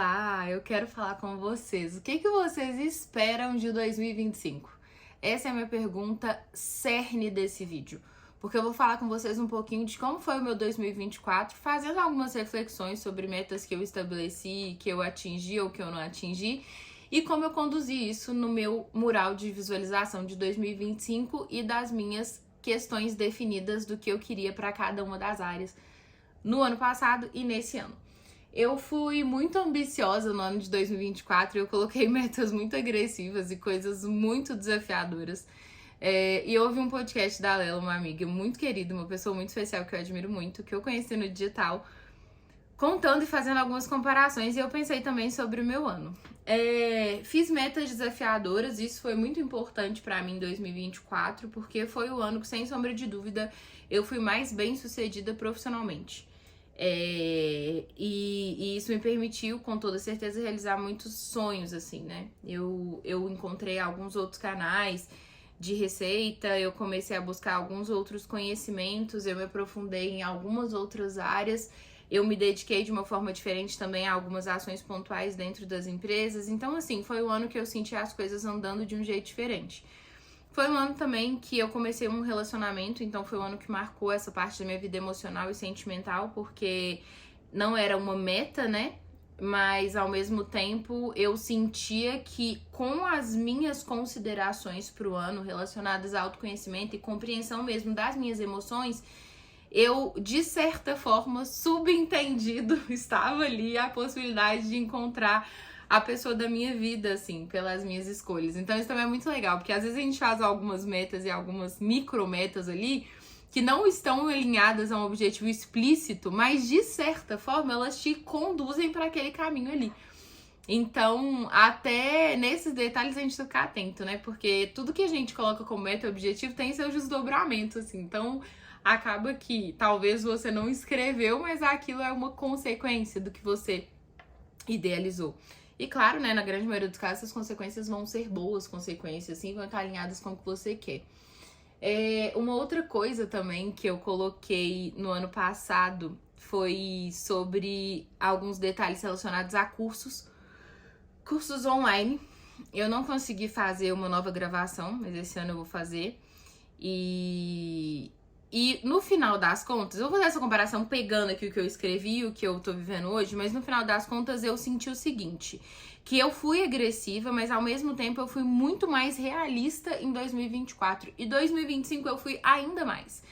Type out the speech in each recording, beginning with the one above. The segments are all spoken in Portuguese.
Olá, eu quero falar com vocês. O que vocês esperam de 2025? Essa é a minha pergunta cerne desse vídeo. Porque eu vou falar com vocês um pouquinho de como foi o meu 2024, fazendo algumas reflexões sobre metas que eu estabeleci, que eu atingi ou que eu não atingi, e como eu conduzi isso no meu mural de visualização de 2025 e das minhas questões definidas do que eu queria para cada uma das áreas no ano passado e nesse ano. Eu fui muito ambiciosa no ano de 2024, eu coloquei metas muito agressivas e coisas muito desafiadoras. E houve um podcast da Lela, uma amiga muito querida, uma pessoa muito especial que eu admiro muito, que eu conheci no digital, contando e fazendo algumas comparações, e eu pensei também sobre o meu ano. Fiz metas desafiadoras, isso foi muito importante pra mim em 2024, porque foi o ano que, sem sombra de dúvida, eu fui mais bem sucedida profissionalmente. E isso me permitiu, com toda certeza, realizar muitos sonhos, assim, né? Eu encontrei alguns outros canais de receita, eu comecei a buscar alguns outros conhecimentos, eu me aprofundei em algumas outras áreas, eu me dediquei de uma forma diferente também a algumas ações pontuais dentro das empresas. Então, assim, foi o ano que eu senti as coisas andando de um jeito diferente. Foi um ano também que eu comecei um relacionamento, então foi um ano que marcou essa parte da minha vida emocional e sentimental, porque não era uma meta, né? Mas ao mesmo tempo eu sentia que, com as minhas considerações pro ano relacionadas a autoconhecimento e compreensão mesmo das minhas emoções, eu, de certa forma, subentendido, estava ali a possibilidade de encontrar a pessoa da minha vida, assim, pelas minhas escolhas. Então isso também é muito legal, porque às vezes a gente faz algumas metas e algumas micrometas ali que não estão alinhadas a um objetivo explícito, mas de certa forma elas te conduzem para aquele caminho ali. Então, até nesses detalhes a gente tem que ficar atento, né? Porque tudo que a gente coloca como meta e objetivo tem seus desdobramentos, assim. Então, acaba que talvez você não escreveu, mas aquilo é uma consequência do que você idealizou. E claro, né, na grande maioria dos casos, essas consequências vão ser boas consequências, assim, vão estar alinhadas com o que você quer. Uma outra coisa também que eu coloquei no ano passado foi sobre alguns detalhes relacionados a cursos online. Eu não consegui fazer uma nova gravação, mas esse ano eu vou fazer. E no final das contas, eu vou fazer essa comparação pegando aqui o que eu escrevi e o que eu tô vivendo hoje, mas no final das contas eu senti o seguinte, que eu fui agressiva, mas ao mesmo tempo eu fui muito mais realista em 2024. E 2025 eu fui ainda mais.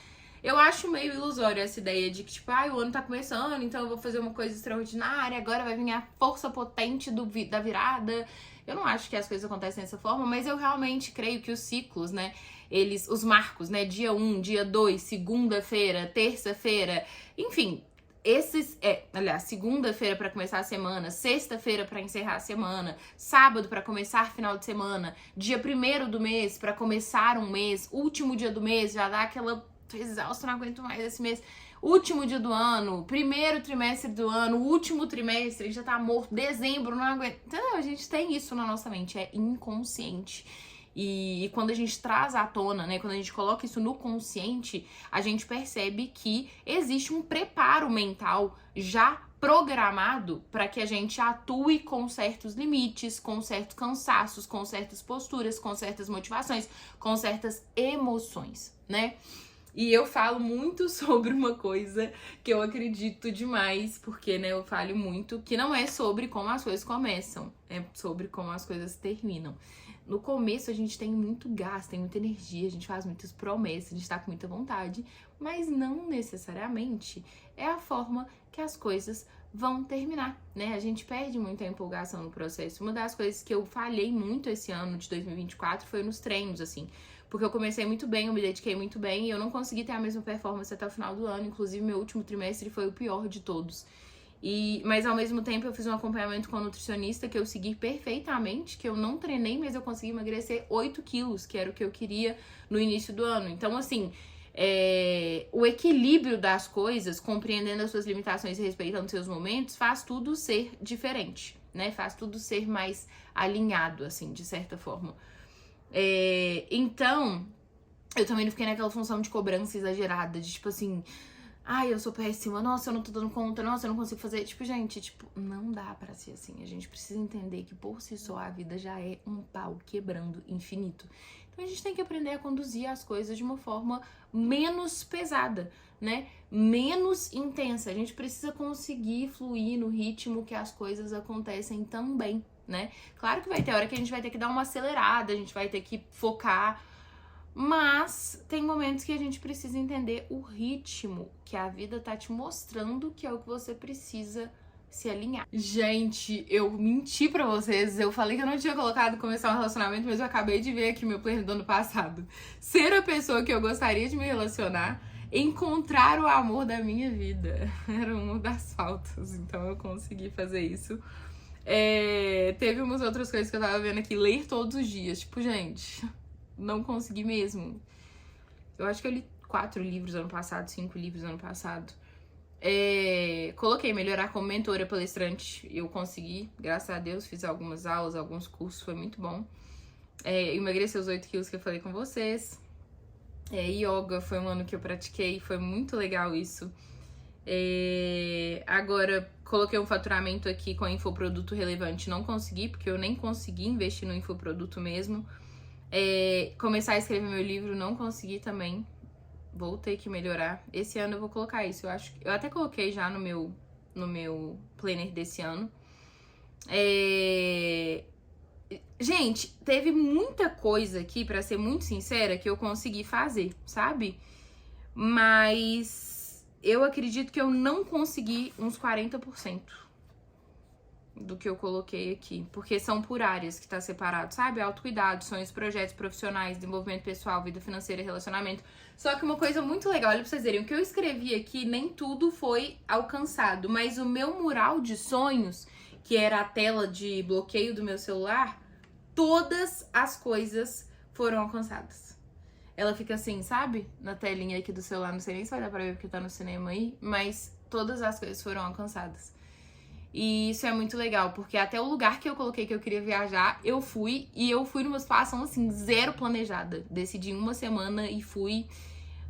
Eu acho meio ilusório essa ideia de que, tipo, o ano tá começando, então eu vou fazer uma coisa extraordinária, agora vai vir a força potente da virada. Eu não acho que as coisas acontecem dessa forma, mas eu realmente creio que os ciclos, né, os marcos, né, dia 1, dia 2, segunda-feira, terça-feira, enfim, segunda-feira pra começar a semana, sexta-feira pra encerrar a semana, sábado pra começar final de semana, dia 1º do mês pra começar um mês, último dia do mês já dá aquela... tô exausta, não aguento mais esse mês. Último dia do ano, primeiro trimestre do ano, último trimestre, a gente já tá morto, dezembro, não aguento. Entendeu? A gente tem isso na nossa mente, é inconsciente. E quando a gente traz à tona, né, quando a gente coloca isso no consciente, a gente percebe que existe um preparo mental já programado para que a gente atue com certos limites, com certos cansaços, com certas posturas, com certas motivações, com certas emoções, né? E eu falo muito sobre uma coisa que eu acredito demais, porque, né, eu falo muito que não é sobre como as coisas começam, é sobre como as coisas terminam. No começo a gente tem muito gás, tem muita energia, a gente faz muitas promessas, a gente tá com muita vontade, mas não necessariamente é a forma que as coisas vão terminar, né? A gente perde muita empolgação no processo. Uma das coisas que eu falhei muito esse ano de 2024 foi nos treinos, assim, porque eu comecei muito bem, eu me dediquei muito bem e eu não consegui ter a mesma performance até o final do ano. Inclusive, meu último trimestre foi o pior de todos. Mas ao mesmo tempo eu fiz um acompanhamento com a nutricionista que eu segui perfeitamente, que eu não treinei, mas eu consegui emagrecer 8 quilos, que era o que eu queria no início do ano. Então, assim, o equilíbrio das coisas, compreendendo as suas limitações e respeitando seus momentos, faz tudo ser diferente, né? Faz tudo ser mais alinhado, assim, de certa forma. Então, eu também não fiquei naquela função de cobrança exagerada, de tipo assim... Ai, eu sou péssima, nossa, eu não tô dando conta, nossa, eu não consigo fazer. Tipo, gente, tipo, não dá pra ser assim. A gente precisa entender que por si só a vida já é um pau quebrando infinito. Então a gente tem que aprender a conduzir as coisas de uma forma menos pesada, né? Menos intensa. A gente precisa conseguir fluir no ritmo que as coisas acontecem também, né? Claro que vai ter hora que a gente vai ter que dar uma acelerada, a gente vai ter que focar. Mas tem momentos que a gente precisa entender o ritmo que a vida tá te mostrando que é o que você precisa se alinhar. Gente, eu menti pra vocês, eu falei que eu não tinha colocado começar um relacionamento, mas eu acabei de ver aqui meu planner do ano passado. Ser a pessoa que eu gostaria de me relacionar, encontrar o amor da minha vida. Era uma das faltas, então eu consegui fazer isso. Teve umas outras coisas que eu tava vendo aqui, ler todos os dias. Tipo, gente, não consegui mesmo. Eu acho que eu li 4 livros ano passado, 5 livros ano passado. Coloquei melhorar como mentora palestrante. Eu consegui, graças a Deus. Fiz algumas aulas, alguns cursos, foi muito bom. Emagreci os 8 quilos que eu falei com vocês. Yoga foi um ano que eu pratiquei, foi muito legal isso. Agora, coloquei um faturamento aqui com infoproduto relevante. Não consegui, porque eu nem consegui investir no infoproduto mesmo. Começar a escrever meu livro, não consegui também. Vou ter que melhorar. Esse ano eu vou colocar isso. Eu até coloquei já no meu planner desse ano. Gente, teve muita coisa aqui, pra ser muito sincera, que eu consegui fazer, sabe? Mas eu acredito que eu não consegui uns 40% do que eu coloquei aqui, porque são por áreas que tá separado, sabe? Autocuidado, sonhos, projetos profissionais, desenvolvimento pessoal, vida financeira, relacionamento. Só que uma coisa muito legal, olha pra vocês verem, o que eu escrevi aqui, nem tudo foi alcançado, mas o meu mural de sonhos, que era a tela de bloqueio do meu celular, todas as coisas foram alcançadas. Ela fica assim, sabe? Na telinha aqui do celular, não sei nem se vai dar pra ver porque tá no cinema aí, mas todas as coisas foram alcançadas. E isso é muito legal, porque até o lugar que eu coloquei que eu queria viajar, eu fui. E eu fui numa situação, assim, zero planejada. Decidi em uma semana e fui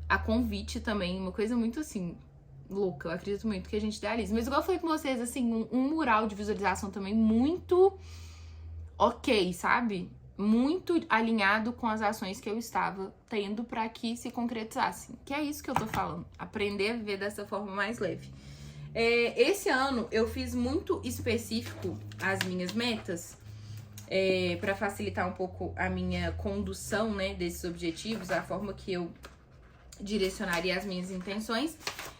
a convite também. Uma coisa muito, assim, louca. Eu acredito muito que a gente idealiza. Mas igual eu falei com vocês, assim, um mural de visualização também muito ok, sabe? Muito alinhado com as ações que eu estava tendo pra que se concretizassem. Que é isso que eu tô falando. Aprender a viver dessa forma mais leve. Esse ano eu fiz muito específico as minhas metas para facilitar um pouco a minha condução, né, desses objetivos, a forma que eu direcionaria as minhas intenções.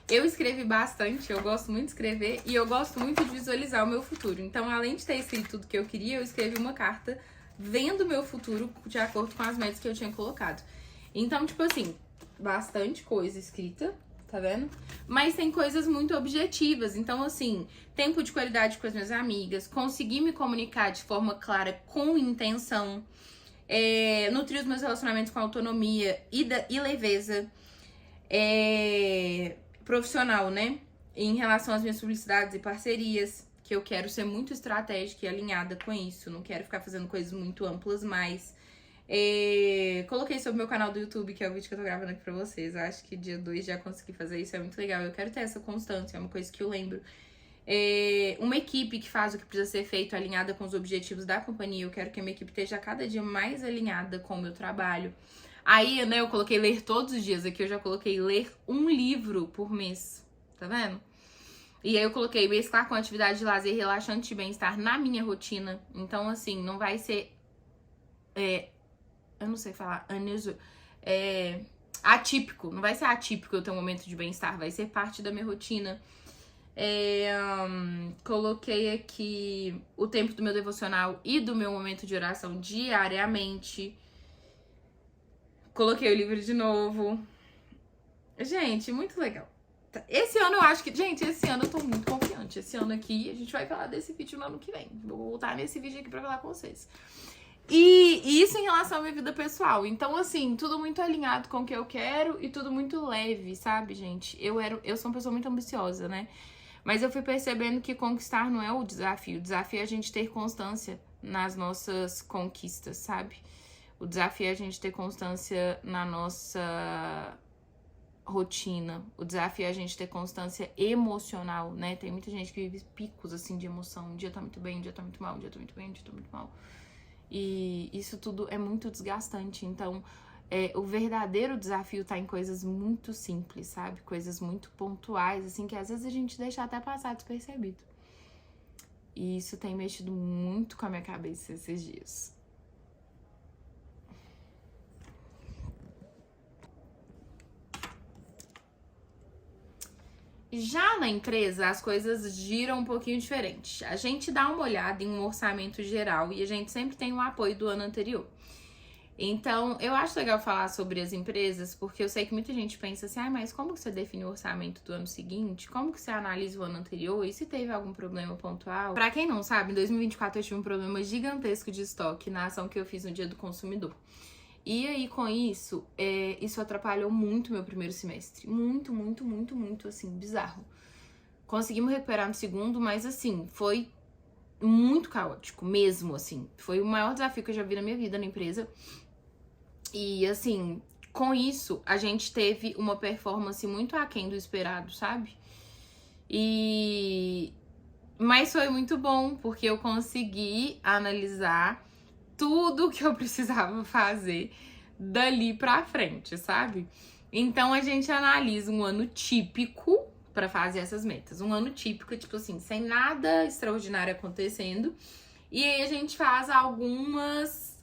Eu escrevi bastante, eu gosto muito de escrever e eu gosto muito de visualizar o meu futuro. Então, além de ter escrito tudo que eu queria, eu escrevi uma carta vendo o meu futuro de acordo com as metas que eu tinha colocado. Então, tipo assim, bastante coisa escrita. Tá vendo? Mas tem coisas muito objetivas. Então, assim, tempo de qualidade com as minhas amigas, conseguir me comunicar de forma clara, com intenção, nutrir os meus relacionamentos com autonomia e leveza, profissional, né? Em relação às minhas publicidades e parcerias, que eu quero ser muito estratégica e alinhada com isso. Não quero ficar fazendo coisas muito amplas, mas... coloquei sobre o meu canal do YouTube, que é o vídeo que eu tô gravando aqui pra vocês. Eu acho que dia 2 já consegui fazer isso, é muito legal. Eu quero ter essa constância, é uma coisa que eu lembro. Uma equipe que faz o que precisa ser feito, alinhada com os objetivos da companhia. Eu quero que a minha equipe esteja cada dia mais alinhada com o meu trabalho. Aí, né, eu coloquei ler todos os dias. Aqui eu já coloquei ler um livro por mês, tá vendo? E aí eu coloquei mesclar com atividade de lazer relaxante e bem-estar na minha rotina. Então, assim, não vai ser... eu não sei falar, atípico, não vai ser atípico eu ter um momento de bem-estar, vai ser parte da minha rotina. Coloquei aqui o tempo do meu devocional e do meu momento de oração diariamente. Coloquei o livro de novo. Gente, muito legal. Esse ano eu acho que... Gente, esse ano eu tô muito confiante. Esse ano aqui, a gente vai falar desse vídeo no ano que vem. Vou voltar nesse vídeo aqui pra falar com vocês. E isso em relação à minha vida pessoal. Então, assim, tudo muito alinhado com o que eu quero e tudo muito leve, sabe, gente? Eu sou uma pessoa muito ambiciosa, né? Mas eu fui percebendo que conquistar não é o desafio. O desafio é a gente ter constância nas nossas conquistas, sabe? O desafio é a gente ter constância na nossa rotina. O desafio é a gente ter constância emocional, né? Tem muita gente que vive picos, assim, de emoção. Um dia tá muito bem, um dia tá muito mal, um dia tá muito bem, um dia tá muito mal. E isso tudo é muito desgastante. Então, o verdadeiro desafio tá em coisas muito simples, sabe? Coisas muito pontuais, assim, que às vezes a gente deixa até passar despercebido. E isso tem mexido muito com a minha cabeça esses dias. Já na empresa, as coisas giram um pouquinho diferente. A gente dá uma olhada em um orçamento geral e a gente sempre tem o apoio do ano anterior. Então, eu acho legal falar sobre as empresas, porque eu sei que muita gente pensa assim, mas como que você define o orçamento do ano seguinte? Como que você analisa o ano anterior? E se teve algum problema pontual? Pra quem não sabe, em 2024 eu tive um problema gigantesco de estoque na ação que eu fiz no Dia do Consumidor. E aí, com isso, isso atrapalhou muito meu primeiro semestre. Muito, muito, muito, muito, assim, bizarro. Conseguimos recuperar no segundo, mas, assim, foi muito caótico, mesmo, assim. Foi o maior desafio que eu já vi na minha vida na empresa. E, assim, com isso, a gente teve uma performance muito aquém do esperado, sabe? Mas foi muito bom, porque eu consegui analisar tudo que eu precisava fazer dali pra frente, sabe? Então a gente analisa um ano típico pra fazer essas metas. Um ano típico, tipo assim, sem nada extraordinário acontecendo. E aí a gente faz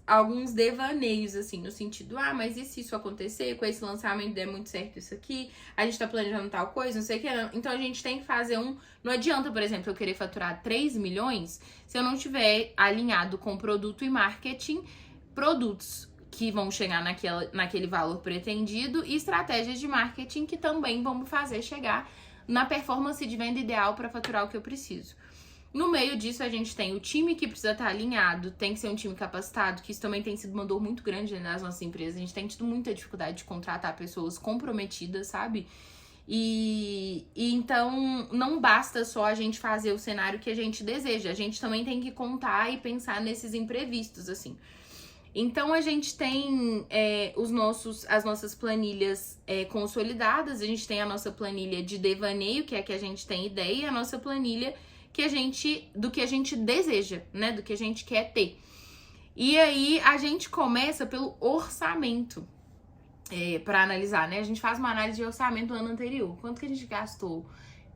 alguns devaneios, assim, no sentido, mas e se isso acontecer, com esse lançamento der muito certo isso aqui, a gente tá planejando tal coisa, não sei o que. Então a gente tem que fazer Não adianta, por exemplo, eu querer faturar 3 milhões se eu não tiver alinhado com produto e marketing, produtos que vão chegar naquele valor pretendido e estratégias de marketing que também vão me fazer chegar na performance de venda ideal para faturar o que eu preciso. No meio disso, a gente tem o time que precisa estar alinhado, tem que ser um time capacitado, que isso também tem sido uma dor muito grande nas nossas empresas. A gente tem tido muita dificuldade de contratar pessoas comprometidas, sabe? E então, não basta só a gente fazer o cenário que a gente deseja, a gente também tem que contar e pensar nesses imprevistos, assim. Então, a gente tem as nossas planilhas consolidadas, a gente tem a nossa planilha de devaneio, que é a que a gente tem ideia, e a nossa planilha do que a gente deseja, né? Do que a gente quer ter. E aí a gente começa pelo orçamento para analisar, né? A gente faz uma análise de orçamento do ano anterior. Quanto que a gente gastou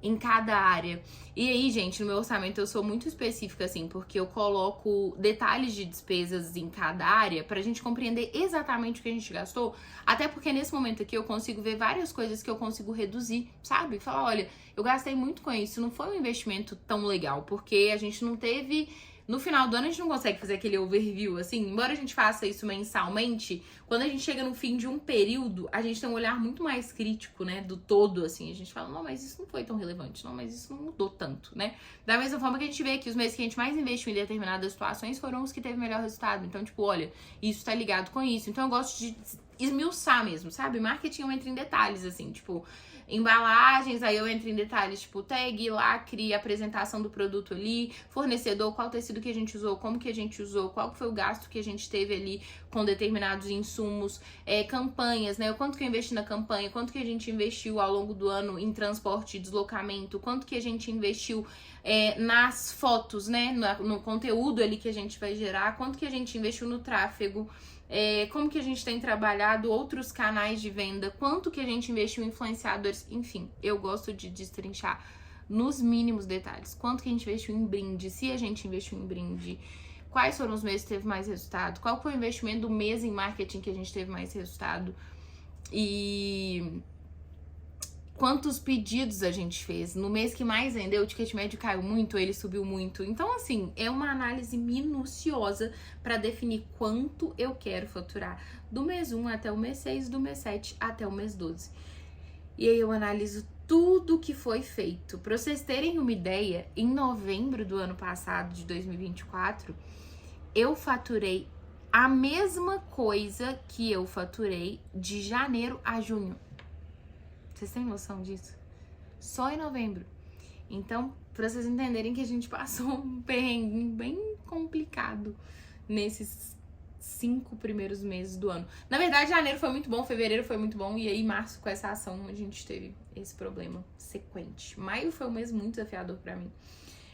em cada área? E aí, gente, no meu orçamento eu sou muito específica, assim, porque eu coloco detalhes de despesas em cada área pra gente compreender exatamente o que a gente gastou. Até porque nesse momento aqui eu consigo ver várias coisas que eu consigo reduzir, sabe? Falar, olha, eu gastei muito com isso, não foi um investimento tão legal, porque a gente não teve... No final do ano a gente não consegue fazer aquele overview, assim, embora a gente faça isso mensalmente, quando a gente chega no fim de um período, a gente tem um olhar muito mais crítico, né, do todo, assim, a gente fala, não, mas isso não foi tão relevante, não, mas isso não mudou tanto, né? Da mesma forma que a gente vê que os meses que a gente mais investiu em determinadas situações foram os que teve melhor resultado, então, tipo, olha, isso tá ligado com isso, então eu gosto de esmiuçar mesmo, sabe? Marketing eu entro em detalhes, assim, tipo... Embalagens, aí eu entro em detalhes, tipo tag, lacre, apresentação do produto ali, fornecedor, qual tecido que a gente usou, como que a gente usou, qual foi o gasto que a gente teve ali com determinados insumos, campanhas, né? O quanto que eu investi na campanha, quanto que a gente investiu ao longo do ano em transporte e deslocamento, quanto que a gente investiu nas fotos, né? No conteúdo ali que a gente vai gerar, quanto que a gente investiu no tráfego. Como que a gente tem trabalhado outros canais de venda, quanto que a gente investiu em influenciadores, enfim, eu gosto de destrinchar nos mínimos detalhes. Quanto que a gente investiu em brinde, se a gente investiu em brinde, quais foram os meses que teve mais resultado, qual foi o investimento do mês em marketing que a gente teve mais resultado e... quantos pedidos a gente fez. No mês que mais vendeu, o ticket médio caiu muito, ele subiu muito. Então, assim, é uma análise minuciosa para definir quanto eu quero faturar. Do mês 1 até o mês 6, do mês 7 até o mês 12. E aí eu analiso tudo que foi feito. Para vocês terem uma ideia, em novembro do ano passado, de 2024, eu faturei a mesma coisa que eu faturei de janeiro a junho. Vocês têm noção disso? Só em novembro. Então, pra vocês entenderem que a gente passou um perrengue bem complicado nesses 5 primeiros meses do ano. Na verdade, janeiro foi muito bom, fevereiro foi muito bom, e aí março, com essa ação, a gente teve esse problema sequente. Maio foi um mês muito desafiador pra mim.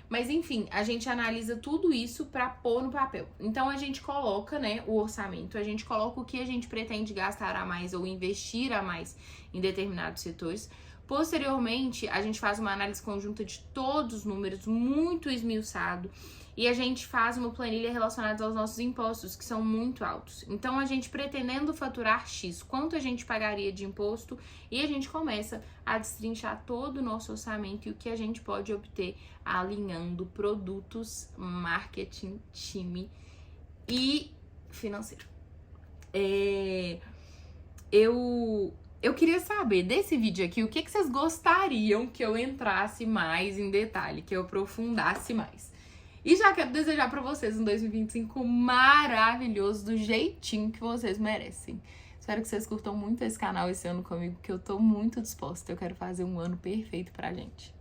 Mas enfim, a gente analisa tudo isso pra pôr no papel. Então a gente coloca, né, o orçamento, a gente coloca o que a gente pretende gastar a mais ou investir a mais em determinados setores. Posteriormente, a gente faz uma análise conjunta de todos os números, muito esmiuçado, e a gente faz uma planilha relacionada aos nossos impostos, que são muito altos. Então, a gente pretendendo faturar X, quanto a gente pagaria de imposto, e a gente começa a destrinchar todo o nosso orçamento e o que a gente pode obter alinhando produtos, marketing, time e financeiro. Eu queria saber desse vídeo aqui o que vocês gostariam que eu entrasse mais em detalhe, que eu aprofundasse mais. E já quero desejar pra vocês um 2025 maravilhoso, do jeitinho que vocês merecem. Espero que vocês curtam muito esse canal esse ano comigo, porque eu tô muito disposta. Eu quero fazer um ano perfeito pra gente.